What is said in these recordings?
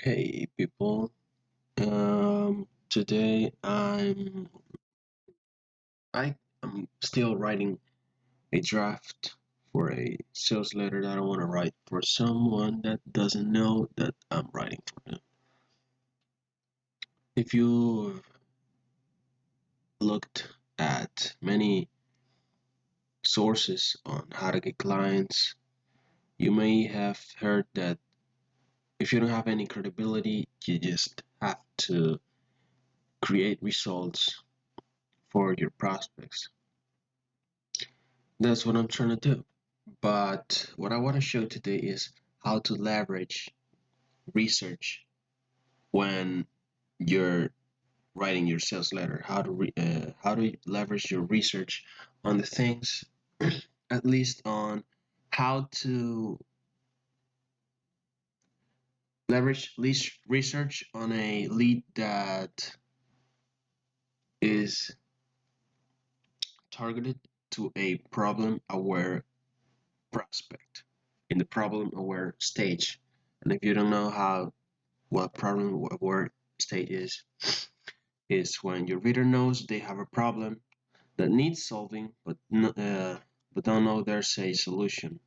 Hey people, today I am still writing a draft for a sales letter that I want to write for someone that doesn't know that I'm writing for them. If you looked at many sources on how to get clients, you may have heard that if you don't have any credibility, you just have to create results for your prospects. That's what I'm trying to do. But what I want to show today is how to leverage research when you're writing your sales letter. How to leverage your research on the things, at least on how to leverage research on a lead that is targeted to a problem-aware prospect in the problem-aware stage. And if you don't know what problem-aware state is when your reader knows they have a problem that needs solving, but don't know there's a solution.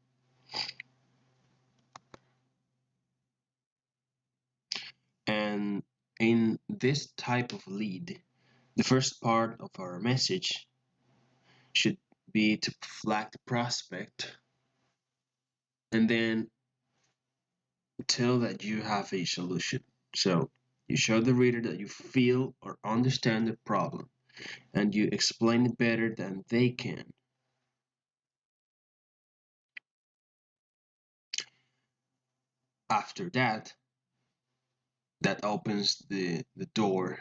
And in this type of lead, the first part of our message should be to flag the prospect and then tell that you have a solution. So you show the reader that you feel or understand the problem and you explain it better than they can. After that, that opens the door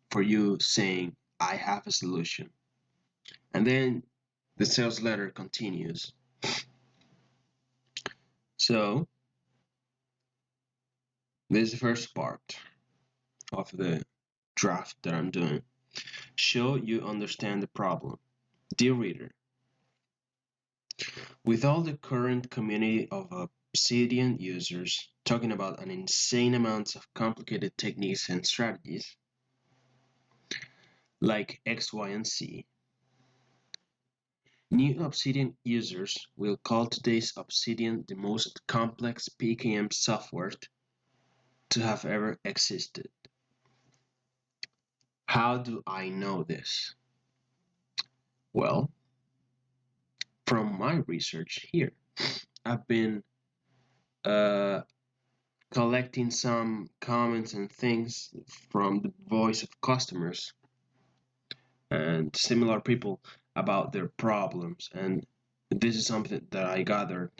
for you saying, I have a solution. And then the sales letter continues. So this is the first part of the draft that I'm doing. Show you understand the problem. Dear reader, with all the current community of Obsidian users talking about an insane amounts of complicated techniques and strategies like X, Y, and Z, new Obsidian users will call today's Obsidian the most complex PKM software to have ever existed. How do I know this? Well, from my research here, I've been uh, collecting some comments and things from the voice of customers and similar people about their problems, and this is something that I gathered.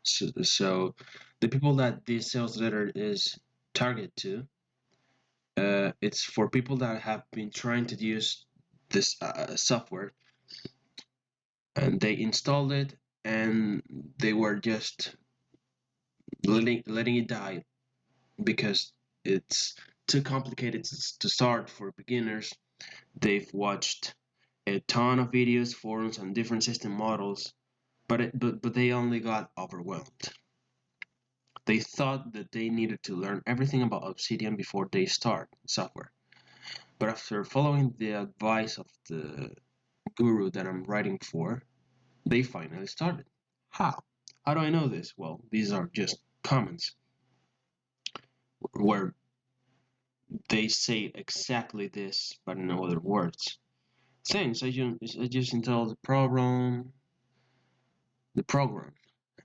So the people that this sales letter is targeted to, it's for people that have been trying to use this software and they installed it and they were just letting it die because it's too complicated to start for beginners. They've watched a ton of videos, forums, and different system models, but they only got overwhelmed. They thought that they needed to learn everything about Obsidian before they start software. But after following the advice of the guru that I'm writing for, they finally started. How? How do I know this? Well, these are just comments where they say exactly this, but in other words. Thanks, I just installed the program,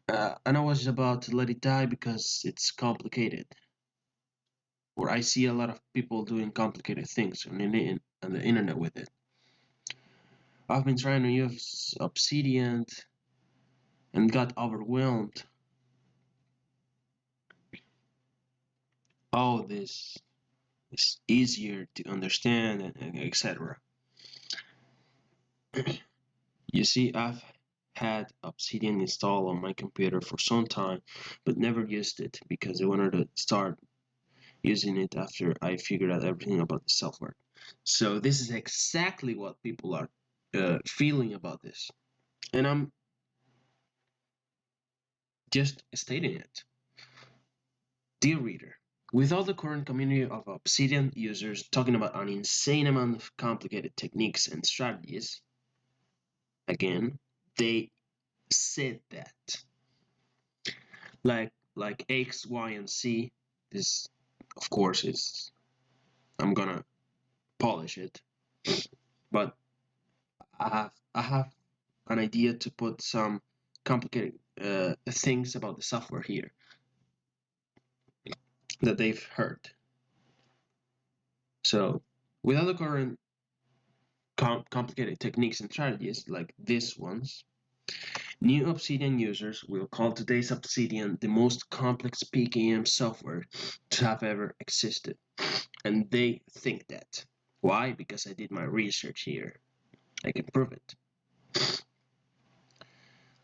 and I was about to let it die because it's complicated. Or I see a lot of people doing complicated things on the internet with it. I've been trying to use Obsidian and got overwhelmed. Oh, this is easier to understand, and etc. You see, I've had Obsidian installed on my computer for some time, but never used it because I wanted to start using it after I figured out everything about the software. So this is exactly what people are feeling about this, and I'm just stating it. Dear reader, with all the current community of Obsidian users talking about an insane amount of complicated techniques and strategies, again, they said that. Like X, Y, and Z, this of course is I'm gonna polish it, but I have an idea to put some complicated things about the software here that they've heard. So, with other current complicated techniques and strategies like these ones, new Obsidian users will call today's Obsidian the most complex PKM software to have ever existed. And they think that. Why? Because I did my research here. I can prove it.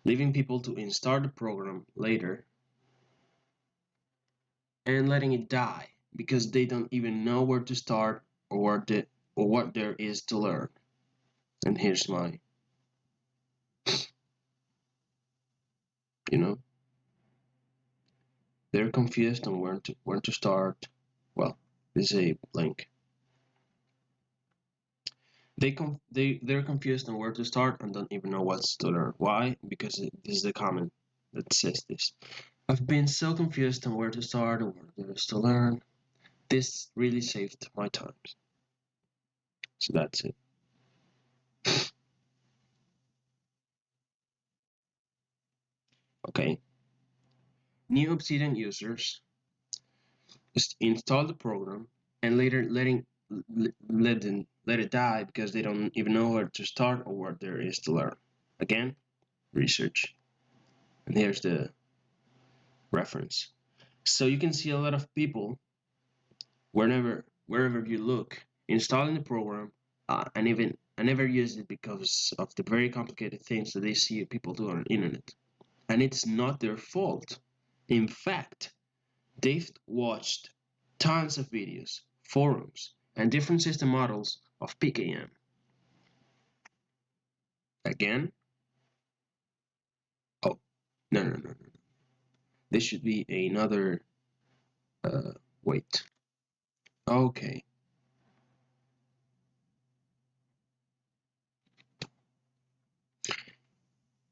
Leaving people to install the program later and letting it die because they don't even know where to start or what there is to learn. And here's my, you know, they're confused on where to start. Well, this is a link. They're confused on where to start and don't even know what's to learn. Why? Because this is the comment that says this. I've been so confused on where to start and what there is to learn. This really saved my time. So that's it. Okay. New Obsidian users just install the program and later let it die because they don't even know where to start or what there is to learn. Again, research. And here's the reference. So you can see a lot of people wherever you look installing the program, and even I never used it because of the very complicated things that they see people do on the internet. And it's not their fault. In fact, they've watched tons of videos, forums, and different system models of PKM. Again, oh, no. This should be another, wait. Okay.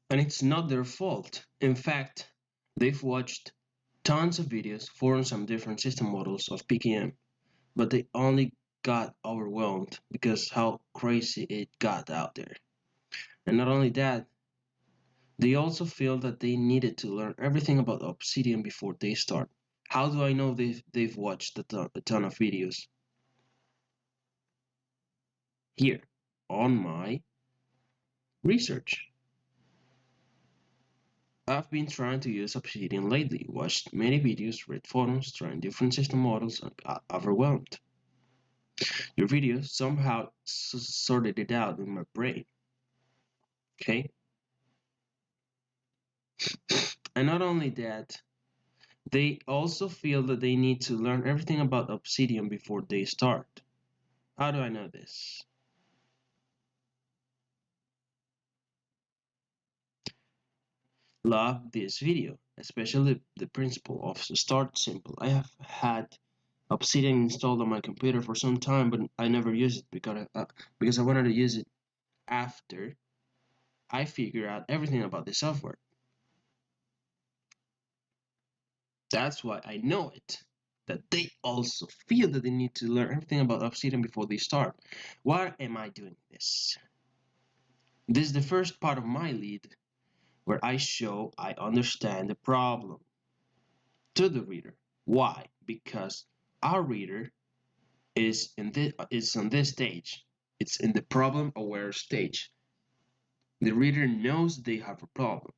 And it's not their fault. In fact, they've watched tons of videos, forums, and different system models of PKM, but they only got overwhelmed because how crazy it got out there. And not only that, they also feel that they needed to learn everything about Obsidian before they start. How do I know they've watched a ton of videos? Here, on my research. I've been trying to use Obsidian lately, watched many videos, read forums, trying different system models, and got overwhelmed. Your video somehow sorted it out in my brain. Okay? And not only that, they also feel that they need to learn everything about Obsidian before they start. How do I know this? Love this video, especially the principle of start simple. I have had Obsidian installed on my computer for some time, but I never used it because I wanted to use it after I figure out everything about the software. That's why I know it. That they also feel that they need to learn everything about Obsidian before they start. Why am I doing this? This is the first part of my lead where I show I understand the problem to the reader. Why? Because our reader is on this stage. It's in the problem aware stage. The reader knows they have a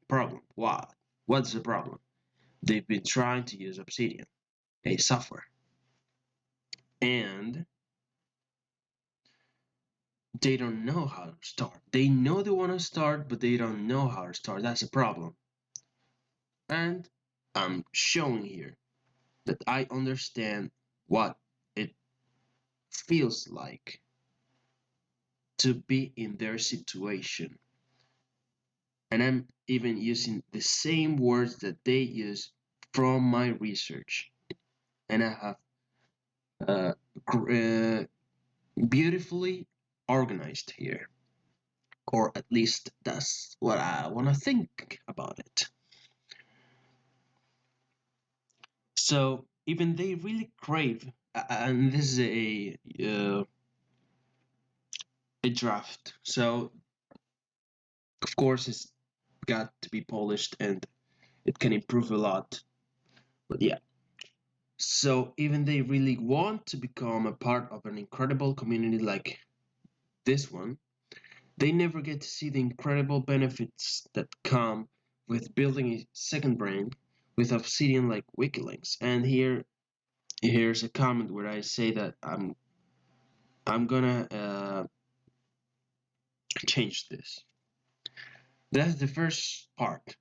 problem. Why? What's the problem? They've been trying to use Obsidian, a software, and they don't know how to start. They know they want to start, but they don't know how to start. That's a problem. And I'm showing here that I understand what it feels like to be in their situation. And I'm even using the same words that they use from my research. and I have uh, beautifully organized here, or at least that's what I want to think about it. So even they really crave, and this is a draft. So of course it's got to be polished and it can improve a lot. But yeah, so even they really want to become a part of an incredible community like this one, they never get to see the incredible benefits that come with building a second brain with Obsidian like WikiLinks. And here's a comment where I say that I'm gonna change this. That's the first part.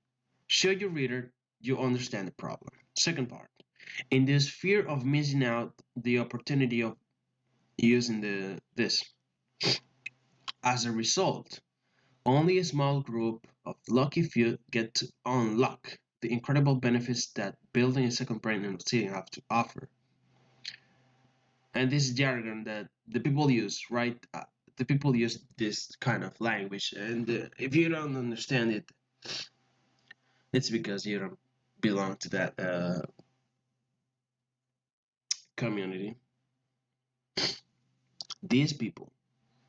Show your reader you understand the problem. Second part. In this fear of missing out the opportunity of using this. As a result, only a small group of lucky few get to unlock the incredible benefits that building a second brain and Obsidian have to offer. And this jargon that the people use, right? The people use this kind of language, and if you don't understand it, it's because you don't belong to that community. These people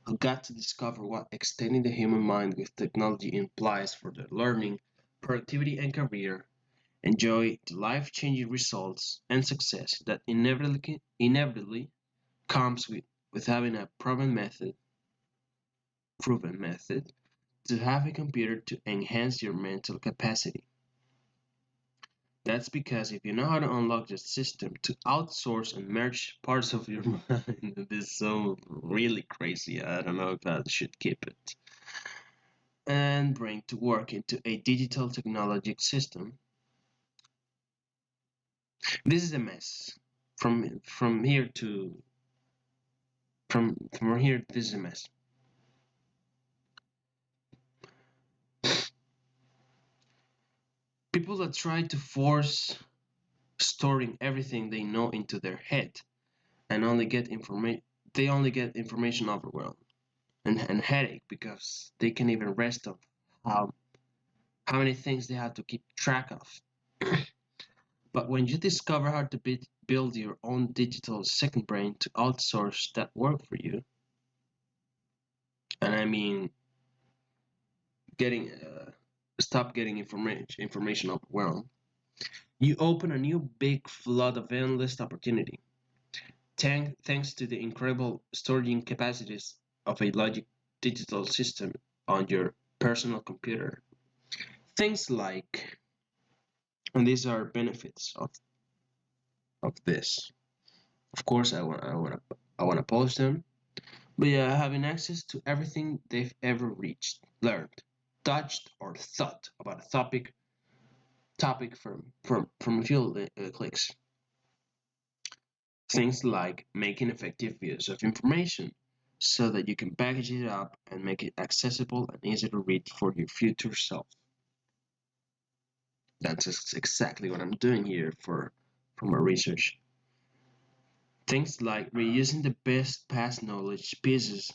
who got to discover what extending the human mind with technology implies for their learning, productivity, and career enjoy the life-changing results and success that inevitably comes with having a proven method to have a computer to enhance your mental capacity. That's because if you know how to unlock the system to outsource and merge parts of your mind, this is so really crazy. I don't know if I should keep it. And bring to work into a digital technologic system. This is a mess. From here to from here, this is a mess. People that try to force storing everything they know into their head and they only get information overwhelmed and headache because they can't even rest of how how many things they have to keep track of. But when you discover how to build your own digital second brain to outsource that work for you, and I mean getting stop getting information overwhelmed, you open a new big flood of endless opportunity. Thanks to the incredible storage capacities of a logic digital system on your personal computer. Things like, and these are benefits of this. Of course, I want to post them. But yeah, having access to everything they've ever reached, learned, touched, or thought about a topic from a few clicks. Things like making effective use of information so that you can package it up and make it accessible and easy to read for your future self. That's exactly what I'm doing here for my research. Things like reusing the best past knowledge pieces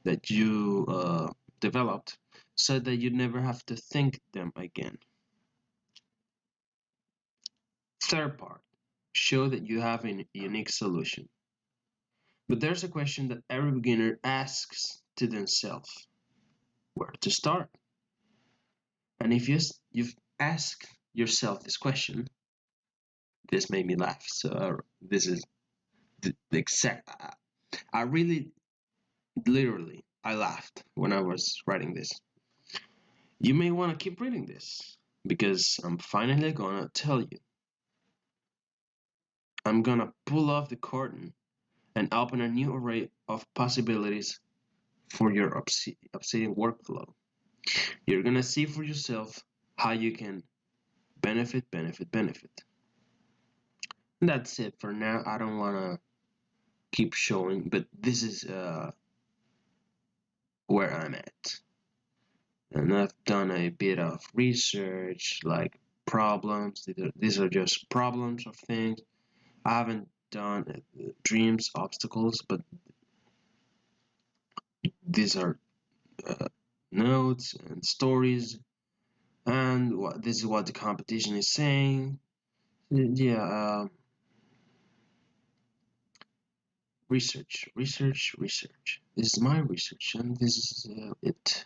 that you developed so that you never have to think them again. Third part, show that you have a unique solution. But there's a question that every beginner asks to themselves: where to start? And if you've asked yourself this question, this made me laugh. So this is the exact. I really, literally, I laughed when I was writing this. You may want to keep reading this because I'm finally gonna tell you. I'm gonna pull off the curtain and open a new array of possibilities for your Obsidian workflow. You're gonna see for yourself how you can benefit. And that's it for now. I don't wanna keep showing, but this is where I'm at. And I've done a bit of research, like problems. These are just problems of things. I haven't done dreams obstacles, but these are uh, notes and stories, and this is what the competition is saying. Yeah, research. This is my research, and this is it.